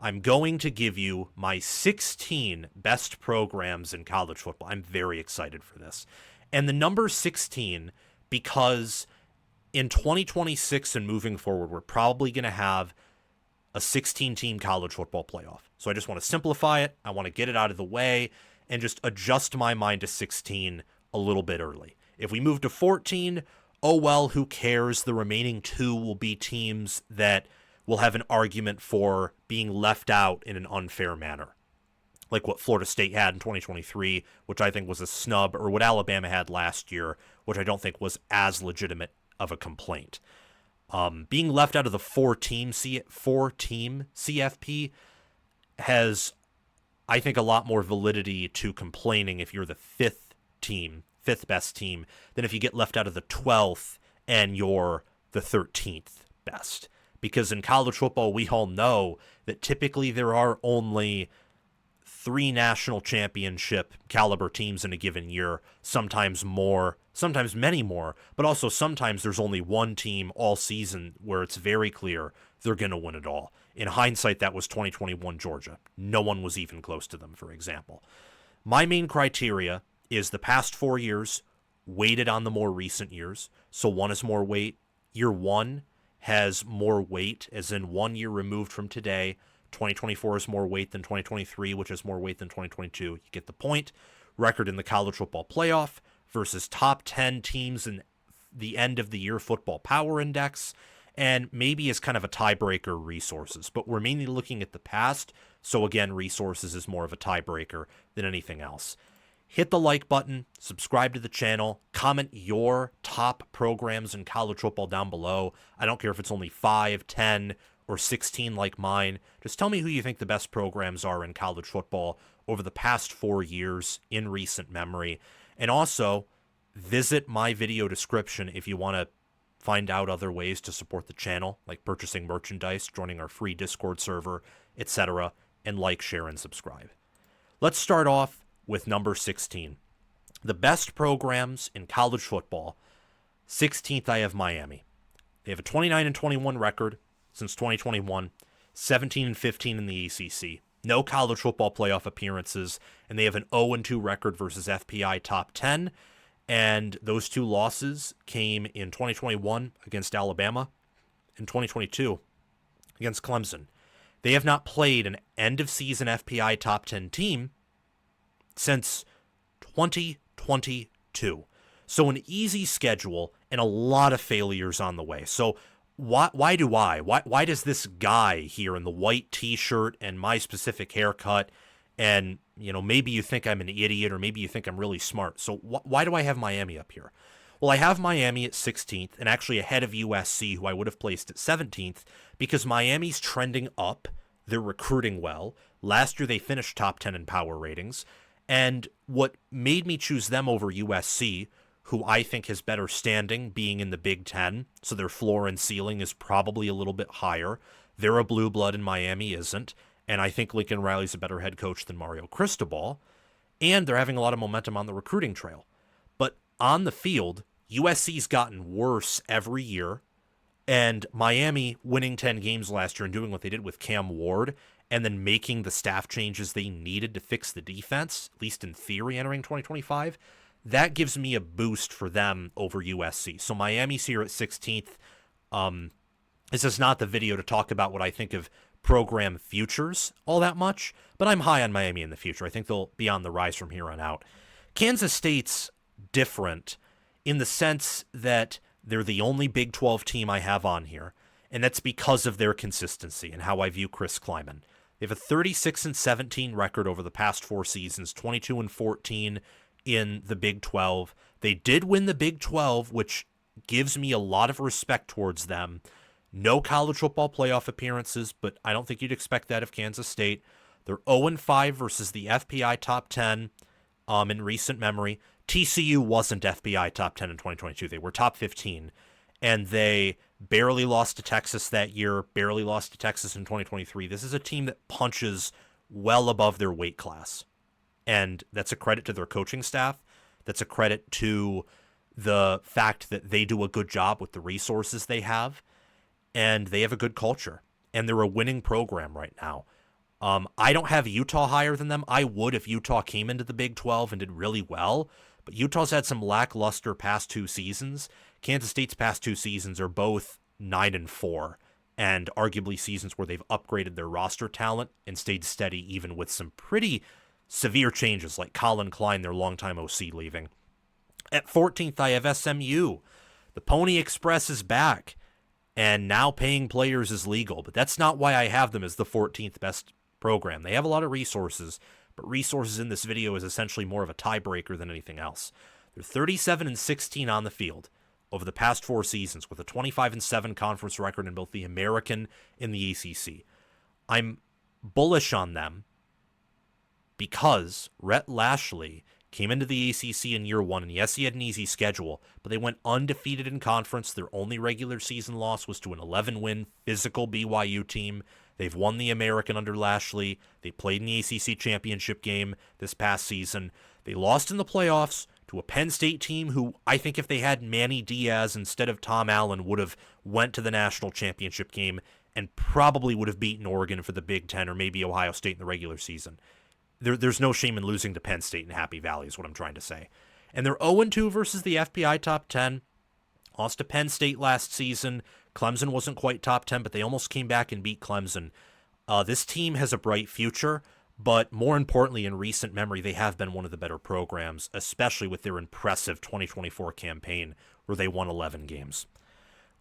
I'm going to give you my 16 best programs in college football. I'm very excited for this. And the number 16, because in 2026 and moving forward, we're probably going to have a 16-team college football playoff. So I just want to simplify it. I want to get it out of the way and just adjust my mind to 16 a little bit early. If we move to 14, oh well, who cares? The remaining two will be teams that will have an argument for being left out in an unfair manner, like what Florida State had in 2023, which I think was a snub, or what Alabama had last year, which I don't think was as legitimate of a complaint. Being left out of the four-team CFP has, I think, a lot more validity to complaining if you're the fifth best team, than if you get left out of the 12th and you're the 13th best. Because in college football, we all know that typically there are only 3 national championship caliber teams in a given year, sometimes more, sometimes many more, but also sometimes there's only one team all season where it's very clear they're going to win it all. In hindsight, that was 2021 Georgia. No one was even close to them, for example. My main criteria is the past 4 years weighted on the more recent years. So one is more weight. Year one has more weight, as in 1 year removed from today. 2024 is more weight than 2023, which is more weight than 2022. You get the point. Record in the college football playoff versus top 10 teams in the end of the year football power index, and maybe as kind of a tiebreaker, resources. But we're mainly looking at the past, so again, resources is more of a tiebreaker than anything else. Hit the like button, subscribe to the channel, comment your top programs in college football down below. I don't care if it's only 5, 10, or 16 like mine. Just tell me who you think the best programs are in college football over the past 4 years in recent memory. And also, visit my video description if you want to find out other ways to support the channel, like purchasing merchandise, joining our free Discord server, etc., and like, share, and subscribe. Let's start off with number 16. The best programs in college football. 16th, I have Miami. They have a 29-21 record since 2021, 17-15 in the ACC. No college football playoff appearances, and they have an 0-2 record versus FPI top 10. And those 2 losses came in 2021 against Alabama and 2022 against Clemson. They have not played an end-of-season FPI top 10 team since 2022. So an easy schedule and a lot of failures on the way. So why does this guy here in the white t-shirt and my specific haircut, and maybe you think I'm an idiot or maybe you think I'm really smart. So why do I have Miami up here? Well, I have Miami at 16th and actually ahead of USC, who I would have placed at 17th, because Miami's trending up. They're recruiting well. Last year they finished top 10 in power ratings. And what made me choose them over USC, who I think has better standing being in the Big Ten, so their floor and ceiling is probably a little bit higher. They're a blue blood and Miami isn't, and I think Lincoln Riley's a better head coach than Mario Cristobal, and they're having a lot of momentum on the recruiting trail. But on the field, USC's gotten worse every year, and Miami winning 10 games last year and doing what they did with Cam Ward, and then making the staff changes they needed to fix the defense, at least in theory, entering 2025, that gives me a boost for them over USC. So Miami's here at 16th. This is not the video to talk about what I think of program futures all that much, but I'm high on Miami in the future. I think they'll be on the rise from here on out. Kansas State's different in the sense that they're the only Big 12 team I have on here, and that's because of their consistency and how I view Chris Kleiman. They have a 36-17 record over the past 4 seasons, 22-14 in the Big 12. They did win the Big 12, which gives me a lot of respect towards them. No college football playoff appearances, but I don't think you'd expect that of Kansas State. They're 0-5 versus the FPI top 10 in recent memory. TCU wasn't FPI top 10 in 2022. They were top 15, and they barely lost to Texas that year, barely lost to Texas in 2023. This is a team that punches well above their weight class, and that's a credit to their coaching staff. That's a credit to the fact that they do a good job with the resources they have, and they have a good culture, and they're a winning program right now. I don't have Utah higher than them. I would if Utah came into the Big 12 and did really well, but Utah's had some lackluster past 2 seasons. Kansas State's past 2 seasons are both 9-4, and arguably seasons where they've upgraded their roster talent and stayed steady even with some pretty severe changes like Colin Klein, their longtime OC, leaving. At 14th, I have SMU. The Pony Express is back, and now paying players is legal, but that's not why I have them as the 14th best program. They have a lot of resources, but resources in this video is essentially more of a tiebreaker than anything else. They're 37-16 on the field over the past 4 seasons with a 25-7 conference record in both the American and the ACC. I'm bullish on them because Rhett Lashley came into the ACC in year 1, and yes, he had an easy schedule, but they went undefeated in conference. Their only regular season loss was to an 11-win physical BYU team. They've won the American under Lashley. They played in the ACC championship game this past season. They lost in the playoffs to a Penn State team who I think if they had Manny Diaz instead of Tom Allen would have went to the national championship game and probably would have beaten Oregon for the Big Ten or maybe Ohio State in the regular season. There's no shame in losing to Penn State in Happy Valley is what I'm trying to say. And they're 0-2 versus the FPI top 10. Lost to Penn State last season. Clemson wasn't quite top 10, but they almost came back and beat Clemson. This team has a bright future, but more importantly, in recent memory, they have been one of the better programs, especially with their impressive 2024 campaign where they won 11 games.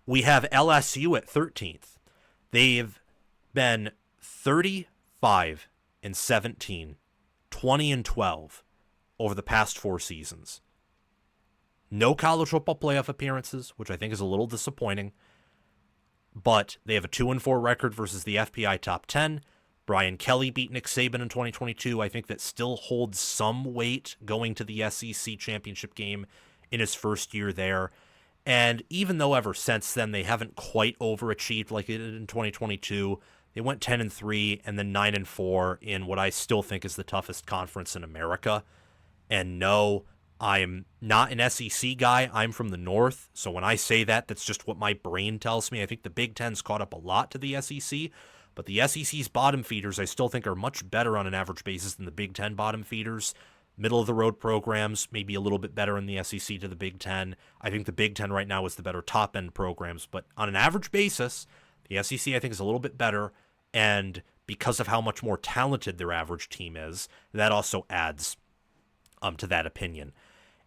We have LSU at 13th. They've been 35-17, 20-12 over the past 4 seasons. No college football playoff appearances, which I think is a little disappointing. But they have a 2-4 record versus the FPI top 10. Brian Kelly beat Nick Saban in 2022. I think that still holds some weight going to the SEC championship game in his first year there. And even though ever since then they haven't quite overachieved like they did in 2022, they went 10-3 and then 9-4 in what I still think is the toughest conference in America. And no, I'm not an SEC guy. I'm from the North. So when I say that, that's just what my brain tells me. I think the Big Ten's caught up a lot to the SEC, but the SEC's bottom feeders I still think are much better on an average basis than the Big Ten bottom feeders. Middle of the road programs, maybe a little bit better in the SEC to the Big Ten. I think the Big Ten right now is the better top end programs, but on an average basis, the SEC I think is a little bit better. And because of how much more talented their average team is, that also adds to that opinion.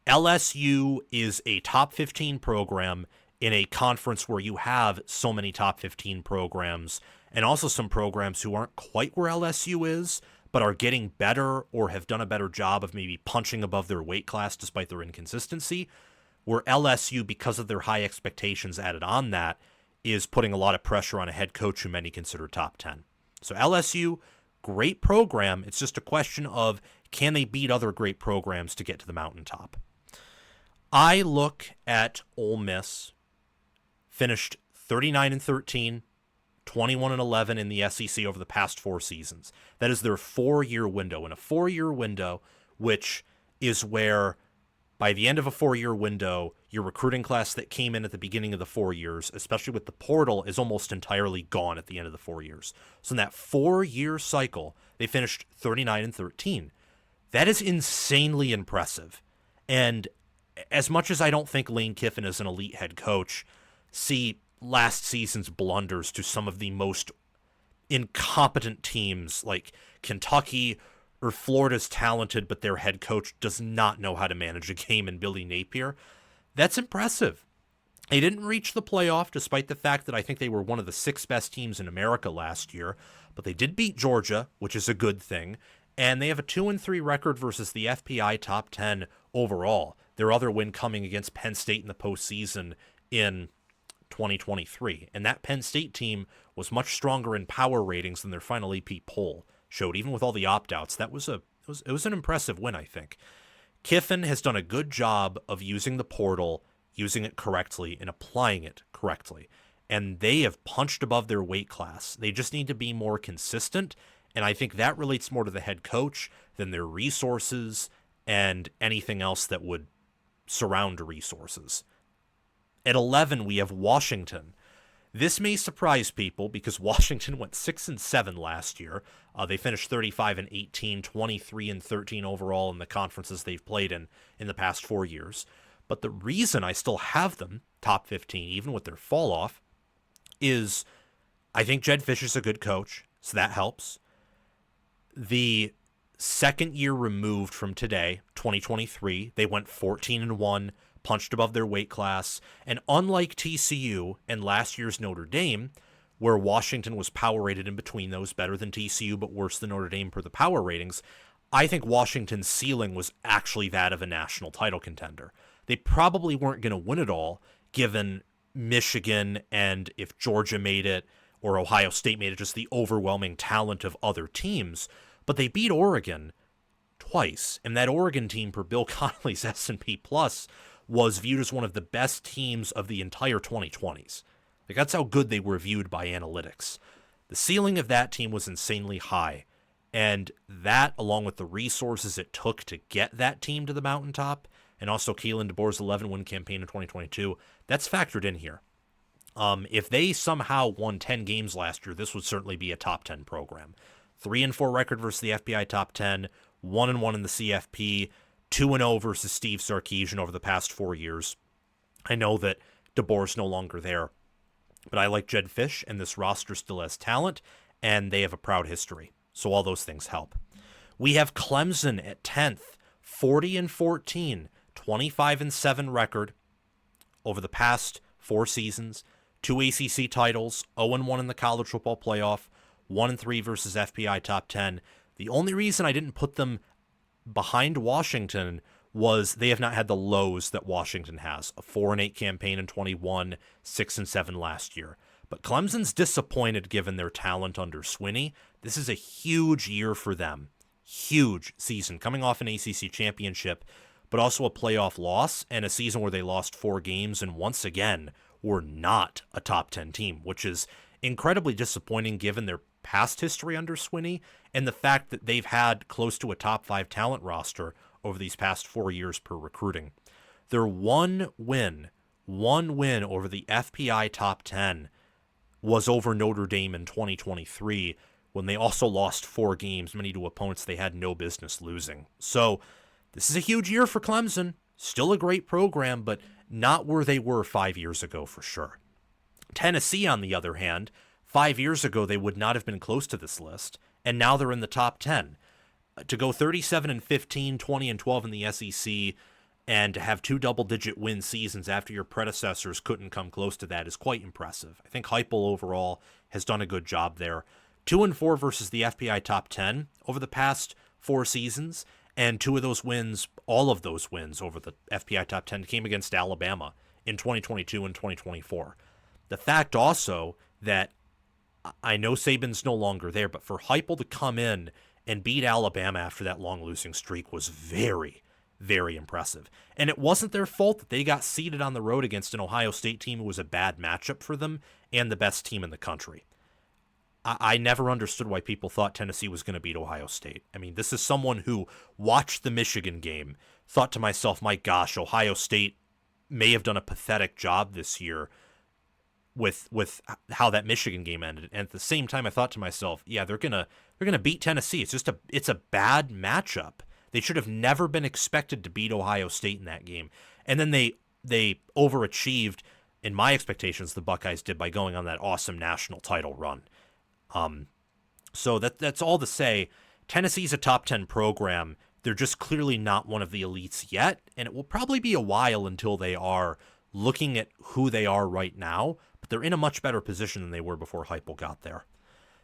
LSU is a top 15 program in a conference where you have so many top 15 programs and also some programs who aren't quite where LSU is, but are getting better or have done a better job of maybe punching above their weight class despite their inconsistency, where LSU, because of their high expectations added on that, is putting a lot of pressure on a head coach who many consider top 10. So LSU, great program. It's just a question of can they beat other great programs to get to the mountaintop? I look at Ole Miss, finished 39-13, 21-11 in the SEC over the past 4 seasons. That is their 4-year window. In a 4-year window, which is where by the end of a 4-year window, your recruiting class that came in at the beginning of the 4 years, especially with the portal, is almost entirely gone at the end of the 4 years. So in that 4-year cycle, they finished 39-13. That is insanely impressive. And as much as I don't think Lane Kiffin is an elite head coach, see last season's blunders to some of the most incompetent teams like Kentucky or Florida's talented, but their head coach does not know how to manage a game in Billy Napier. That's impressive. They didn't reach the playoff despite the fact that I think they were one of the 6 best teams in America last year, but they did beat Georgia, which is a good thing, and they have a 2-3 record versus the FPI top 10 overall. Their other win coming against Penn State in the postseason in 2023. And that Penn State team was much stronger in power ratings than their final AP poll showed, even with all the opt-outs. It was an impressive win, I think. Kiffin has done a good job of using the portal, using it correctly, and applying it correctly. And they have punched above their weight class. They just need to be more consistent, and I think that relates more to the head coach than their resources and anything else that would surround resources. At 11, we have Washington. This may surprise people because Washington went 6-7 last year. They finished 35-18, 23-13 overall in the conferences they've played in the past 4 years. But the reason I still have them top 15, even with their fall off, is I think Jedd Fisch is a good coach, so that helps. The second year removed from today, 2023, they went 14-1, punched above their weight class, and unlike TCU and last year's Notre Dame, where Washington was power rated in between those, better than TCU but worse than Notre Dame per the power ratings, I think Washington's ceiling was actually that of a national title contender. They probably weren't going to win it all, given Michigan and if Georgia made it or Ohio State made it, just the overwhelming talent of other teams, but they beat Oregon twice, and that Oregon team, per Bill Connolly's S&P Plus, was viewed as one of the best teams of the entire 2020s. Like, that's how good they were viewed by analytics. The ceiling of that team was insanely high, and that, along with the resources it took to get that team to the mountaintop, and also Kalen DeBoer's 11-win campaign in 2022, that's factored in here. If they somehow won 10 games last year, this would certainly be a top 10 program. 3-4 record versus the FBI top 10, 1-1 in the CFP, 2-0 versus Steve Sarkisian over the past 4 years. I know that DeBoer's no longer there, but I like Jedd Fisch, and this roster still has talent, and they have a proud history. So all those things help. We have Clemson at 10th, 40-14, 25-7 record over the past 4 seasons, 2 ACC titles, 0-1 in the college football playoff, 1-3 versus FPI top 10. The only reason I didn't put them behind Washington was they have not had the lows that Washington has. A 4-8 campaign in 21, 6-7 last year. But Clemson's disappointed given their talent under Swinney. This is a huge year for them. Huge season, coming off an ACC championship, but also a playoff loss and a season where they lost 4 games and once again were not a top 10 team, which is incredibly disappointing given their past history under Swinney and the fact that they've had close to a top 5 talent roster over these past 4 years per recruiting. Their one win over the FPI top 10 was over Notre Dame in 2023 when they also lost 4 games, many to opponents they had no business losing. So this is a huge year for Clemson. Still a great program, but not where they were 5 years ago for sure. Tennessee, on the other hand, 5 years ago they would not have been close to this list, and now they're in the top 10. To go 37-15, 20-12 in the SEC, and to have 2 double-digit win seasons after your predecessors couldn't come close to that is quite impressive. I think Heupel overall has done a good job there. 2-4 versus the FPI top 10 over the past 4 seasons, and 2 of those wins, all of those wins over the FPI top 10 came against Alabama in 2022 and 2024. The fact also that I know Saban's no longer there, but for Heupel to come in and beat Alabama after that long losing streak was very, very impressive. And it wasn't their fault that they got seeded on the road against an Ohio State team who was a bad matchup for them and the best team in the country. I never understood why people thought Tennessee was going to beat Ohio State. I mean, this is someone who watched the Michigan game, thought to myself, my gosh, Ohio State may have done a pathetic job this year with how that Michigan game ended. And at the same time, I thought to myself, yeah, they're gonna beat Tennessee. It's a bad matchup. They should have never been expected to beat Ohio State in that game. And then they overachieved, in my expectations, the Buckeyes did by going on that awesome national title run. So that's all to say, Tennessee's a top 10 program. They're just clearly not one of the elites yet, and it will probably be a while until they are. Looking at who they are right now, but they're in a much better position than they were before Heupel got there.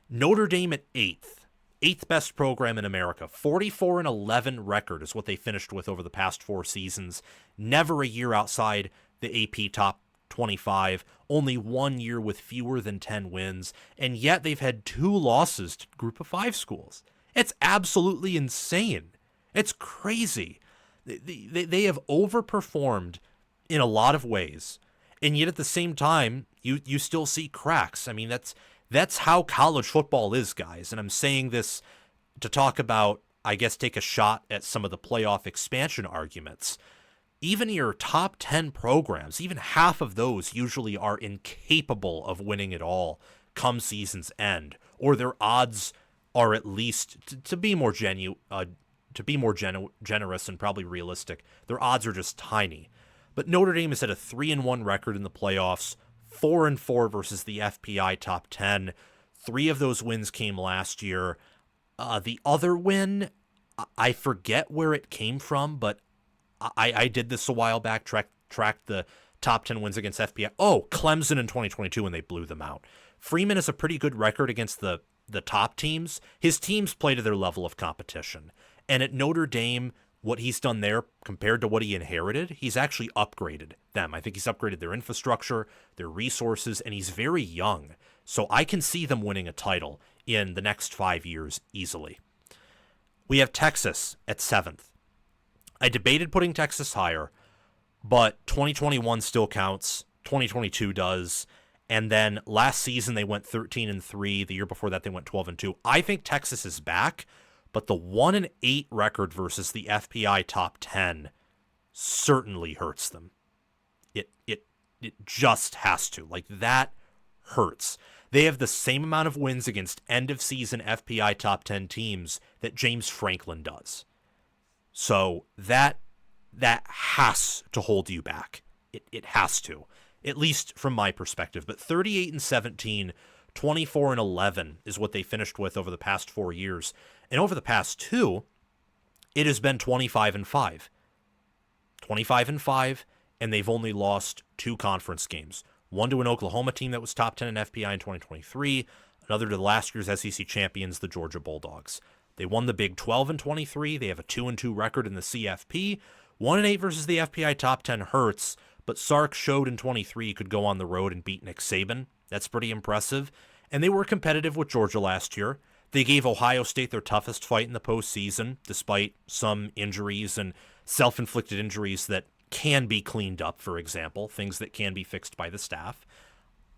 Notre Dame at 8th best program in America. 44-11 record is what they finished with over the past 4 seasons. Never a year outside the AP top 25, only 1 year with fewer than 10 wins, and yet they've had 2 losses to Group of 5 schools. It's absolutely insane. It's crazy. They have overperformed in a lot of ways, and yet at the same time, you still see cracks. I mean, that's how college football is, guys, and I'm saying this to talk about, I guess, take a shot at some of the playoff expansion arguments. even your top 10 programs, even half of those usually are incapable of winning it all come season's end, or their odds are at least, to be more generous and probably realistic, their odds are just tiny. But Notre Dame is at a 3-1 record in the playoffs, 4-4 versus the FPI top 10. 3 of those wins came last year. The other win, I forget where it came from, but I did this a while back, tracked the top 10 wins against FPI. Oh, Clemson in 2022 when they blew them out. Freeman has a pretty good record against the top teams. His teams play to their level of competition. And at Notre Dame, what he's done there compared to what he inherited, he's actually upgraded them. I think he's upgraded their infrastructure, their resources, and he's very young. So I can see them winning a title in the next 5 years easily. We have Texas at 7th. I debated putting Texas higher, but 2021 still counts. 2022 does. And then last season they went 13-3. The year before that they went 12-2. I think Texas is back, but the 1-8 record versus the FPI top 10 certainly hurts them. It just has to. Like, that hurts. They have the same amount of wins against end of season FPI top 10 teams that James Franklin does. So that has to hold you back. It has to. At least from my perspective. But 38-17, 24-11 is what they finished with over the past 4 years. And over the past 2, it has been 25-5. 25-5, and they've only lost 2 conference games. One to an Oklahoma team that was top 10 in FPI in 2023, another to last year's SEC champions, the Georgia Bulldogs. They won the Big 12 in 23. They have a 2-2 record in the CFP. 1-8 versus the FPI top 10 hurts, but Sark showed in 23 he could go on the road and beat Nick Saban. That's pretty impressive. And they were competitive with Georgia last year. They gave Ohio State their toughest fight in the postseason, despite some injuries and self-inflicted injuries that can be cleaned up, for example, things that can be fixed by the staff.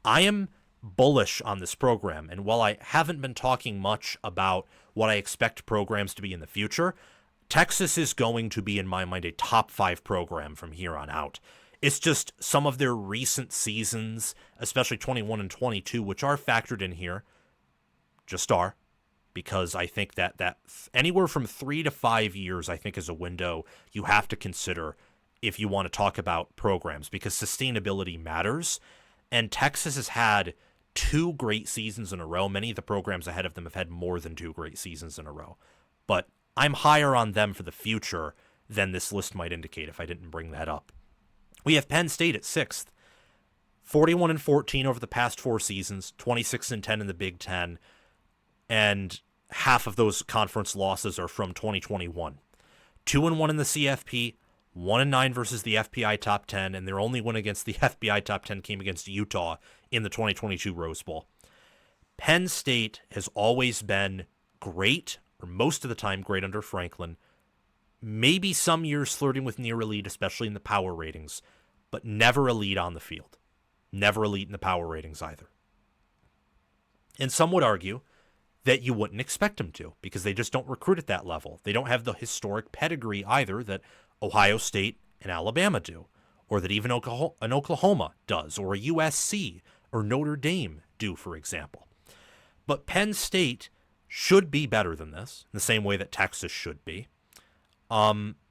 I am bullish on this program, and while I haven't been talking much about what I expect programs to be in the future, Texas is going to be, in my mind, a top 5 program from here on out. It's just some of their recent seasons, especially 21 and 22, which are factored in here, just are, because I think that anywhere from 3 to 5 years, I think, is a window you have to consider if you want to talk about programs, because sustainability matters. And Texas has had 2 great seasons in a row. Many of the programs ahead of them have had more than 2 great seasons in a row. But I'm higher on them for the future than this list might indicate if I didn't bring that up. We have Penn State at 6th. 41-14 over the past 4 seasons, 26-10 in the Big Ten, and half of those conference losses are from 2021. 2-1 in the CFP, 1-9 versus the FPI top 10, and their only win against the FBI top 10 came against Utah in the 2022 Rose Bowl. Penn State has always been great, or most of the time great under Franklin. Maybe some years flirting with near elite, especially in the power ratings, but never elite on the field. Never elite in the power ratings either. And some would argue that you wouldn't expect them to, because they just don't recruit at that level. They don't have the historic pedigree either that Ohio State and Alabama do, or that even an Oklahoma does, or a USC or Notre Dame do, for example. But Penn State should be better than this, in the same way that Texas should be.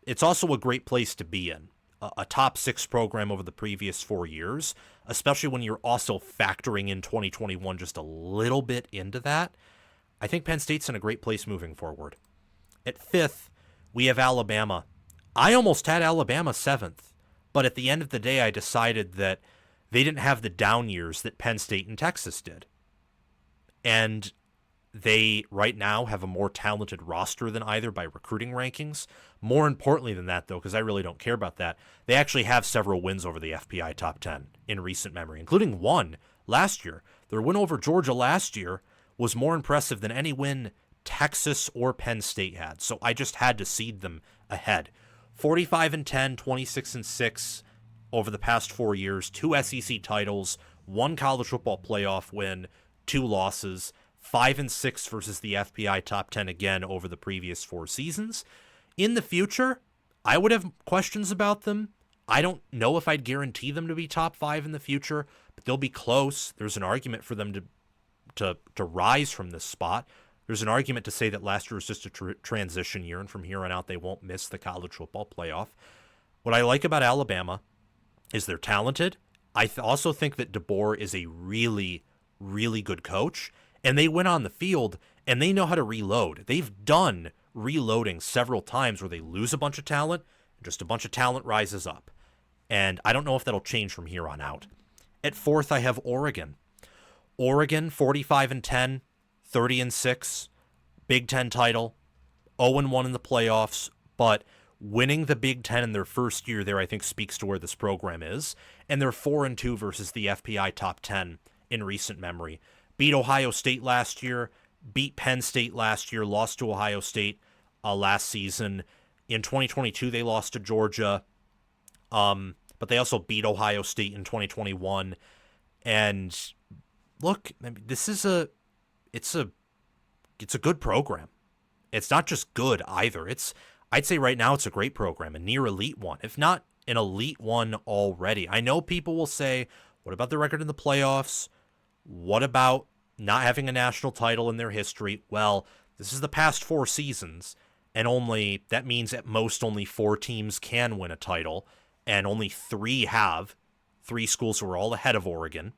It's also a great place to be in. A top 6 program over the previous 4 years, especially when you're also factoring in 2021 just a little bit into that. I think Penn State's in a great place moving forward. At 5th, we have Alabama. I almost had Alabama 7th, but at the end of the day, I decided that they didn't have the down years that Penn State and Texas did. And they, right now, have a more talented roster than either by recruiting rankings. More importantly than that, though, because I really don't care about that, they actually have several wins over the FPI top 10 in recent memory, including one last year. Their win over Georgia last year was more impressive than any win Texas or Penn State had. So I just had to seed them ahead. 45-10, 26-6 over the past 4 years, 2 SEC titles, 1 college football playoff win, 2 losses, 5-6 versus the FPI top 10 again over the previous 4 seasons. In the future, I would have questions about them, I don't know if I'd guarantee them to be top 5 in the future, but they'll be close. There's an argument for them to rise from this spot. There's an argument to say that last year was just a transition year, and from here on out, they won't miss the college football playoff. What I like about Alabama is they're talented. I also think that DeBoer is a really, really good coach, and they went on the field, and they know how to reload. They've done reloading several times where they lose a bunch of talent, and just a bunch of talent rises up. And I don't know if that'll change from here on out. At 4th, I have Oregon. Oregon, 45-10, 30-6, Big Ten title, 0-1 in the playoffs, but winning the Big Ten in their first year there, I think, speaks to where this program is. And they're 4-2 versus the FPI top 10 in recent memory. Beat Ohio State last year, beat Penn State last year, lost to Ohio State last season. In 2022, they lost to Georgia, but they also beat Ohio State in 2021. And look, I mean, it's a good program. It's not just good either. I'd say right now it's a great program, a near elite one, if not an elite one already. I know people will say, what about the record in the playoffs? What about not having a national title in their history? Well, this is the past 4 seasons, and that means at most only 4 teams can win a title, and only 3 have. 3 schools who are all ahead of Oregon,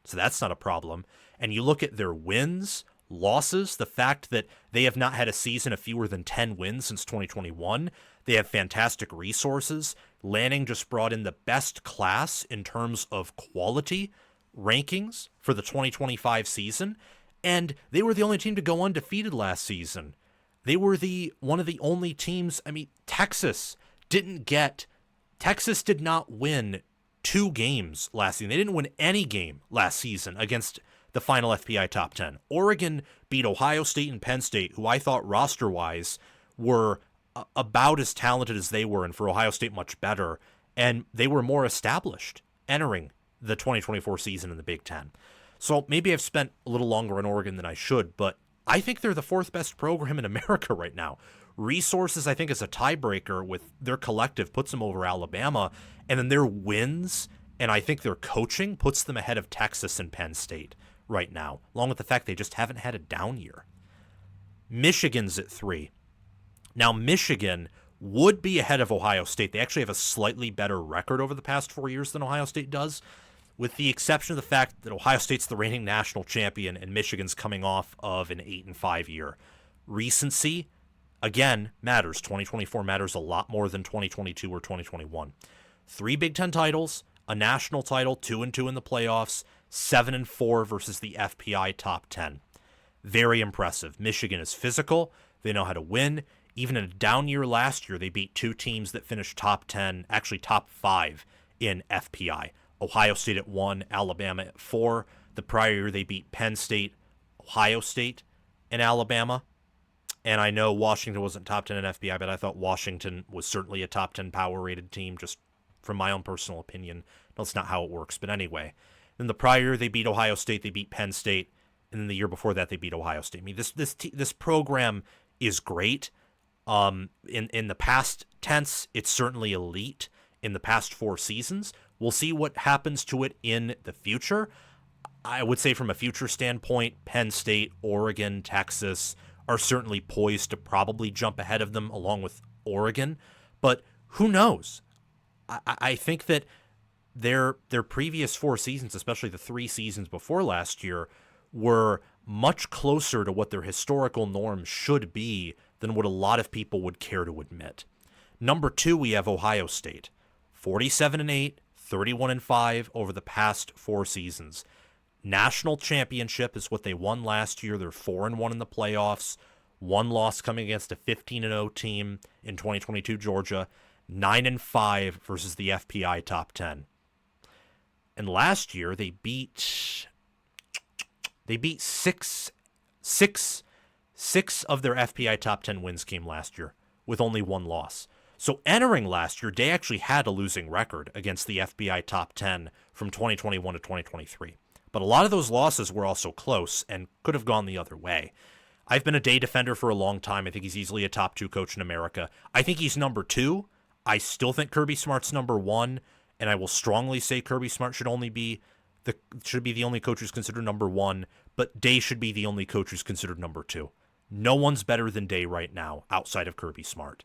so that's not a problem. And you look at their wins, losses, the fact that they have not had a season of fewer than 10 wins since 2021. They have fantastic resources. Lanning just brought in the best class in terms of quality rankings for the 2025 season, and they were the only team to go undefeated last season. They were one of the only teams. I mean, Texas did not win 2 games last season. They didn't win any game last season against the final FPI top 10. Oregon beat Ohio State and Penn State, who I thought roster-wise were about as talented as they were, and for Ohio State much better, and they were more established entering the 2024 season in the Big Ten. So maybe I've spent a little longer on Oregon than I should, but I think they're the 4th best program in America right now. Resources, I think, is a tiebreaker with their collective puts them over Alabama, and then their wins, and I think their coaching puts them ahead of Texas and Penn State right now, along with the fact they just haven't had a down year. Michigan's at 3. Now, Michigan would be ahead of Ohio State. They actually have a slightly better record over the past 4 years than Ohio State does, with the exception of the fact that Ohio State's the reigning national champion and Michigan's coming off of an 8-5 year. Recency, again, matters. 2024 matters a lot more than 2022 or 2021. 3 Big Ten titles, a national title, 2-2 in the playoffs, 7-4 versus the FPI top 10. Very impressive. Michigan is physical. They know how to win. Even in a down year last year, they beat 2 teams that finished top 10, actually top 5 in FPI. Ohio State at 1, Alabama at 4. The prior year, they beat Penn State, Ohio State, and Alabama. And I know Washington wasn't top 10 in FPI, but I thought Washington was certainly a top 10 power-rated team, just from my own personal opinion. That's not how it works, but anyway. Then the prior year, they beat Ohio State, they beat Penn State, and then the year before that, they beat Ohio State. I mean, this program is great. In the past tense, it's certainly elite in the past 4 seasons. We'll see what happens to it in the future. I would say from a future standpoint, Penn State, Oregon, Texas are certainly poised to probably jump ahead of them along with Oregon. But who knows? I think that their previous 4 seasons, especially the 3 seasons before last year, were much closer to what their historical norms should be than what a lot of people would care to admit. Number 2, we have Ohio State. 47-8, 31-5 over the past 4 seasons. National championship is what they won last year. They're 4-1 in the playoffs. 1 loss coming against a 15-0 team in 2022 Georgia. 9-5 versus the FPI top 10. And last year they beat 6 of their FPI top 10 wins came last year with only 1 loss. So entering last year, they actually had a losing record against the FBI top 10 from 2021 to 2023. But a lot of those losses were also close and could have gone the other way. I've been a Day defender for a long time. I think he's easily a top 2 coach in America. I think he's number 2. I still think Kirby Smart's number one, and I will strongly say Kirby Smart should be the only coach who's considered number one, but Day should be the only coach who's considered number two. No one's better than Day right now outside of Kirby Smart.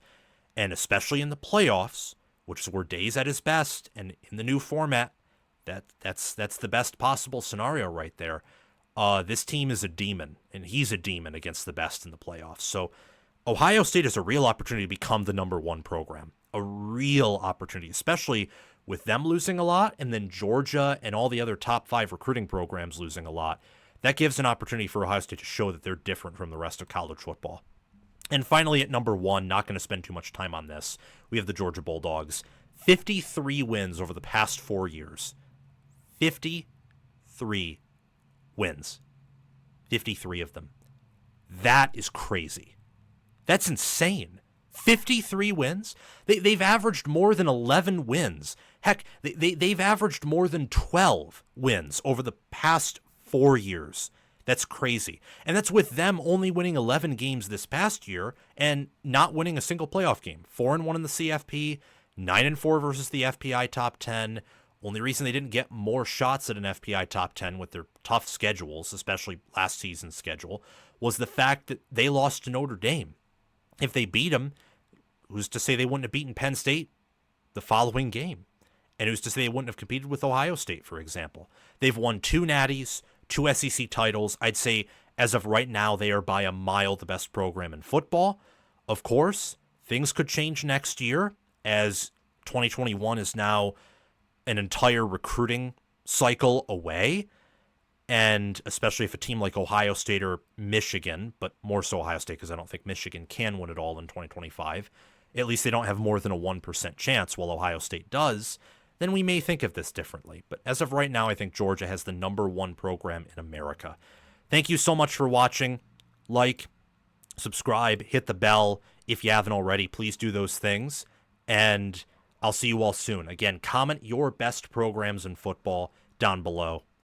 And especially in the playoffs, which is where Day's at his best, and in the new format, that's the best possible scenario right there. This team is a demon, and he's a demon against the best in the playoffs. So Ohio State has a real opportunity to become the number one program. A real opportunity, especially with them losing a lot, and then Georgia and all the other top 5 recruiting programs losing a lot. That gives an opportunity for Ohio State to show that they're different from the rest of college football. And finally, at number one, not going to spend too much time on this, we have the Georgia Bulldogs. 53 wins over the past 4 years. 53 wins. 53 of them. That is crazy. That's insane. 53 wins? They've averaged more than 11 wins. Heck, they've averaged more than 12 wins over the past 4 years. That's crazy. And that's with them only winning 11 games this past year and not winning a single playoff game. 4-1 in the CFP, 9-4 versus the FPI top 10. Only reason they didn't get more shots at an FPI top 10 with their tough schedules, especially last season's schedule, was the fact that they lost to Notre Dame. If they beat them, who's to say they wouldn't have beaten Penn State the following game? And who's to say they wouldn't have competed with Ohio State, for example? They've won 2 natties, 2 SEC titles. I'd say as of right now, they are by a mile the best program in football. Of course, things could change next year as 2021 is now an entire recruiting cycle away. And especially if a team like Ohio State or Michigan, but more so Ohio State because I don't think Michigan can win it all in 2025, at least they don't have more than a 1% chance while Ohio State does, then we may think of this differently. But as of right now, I think Georgia has the number one program in America. Thank you so much for watching. Like, subscribe, hit the bell. If you haven't already, please do those things. And I'll see you all soon. Again, comment your best programs in football down below.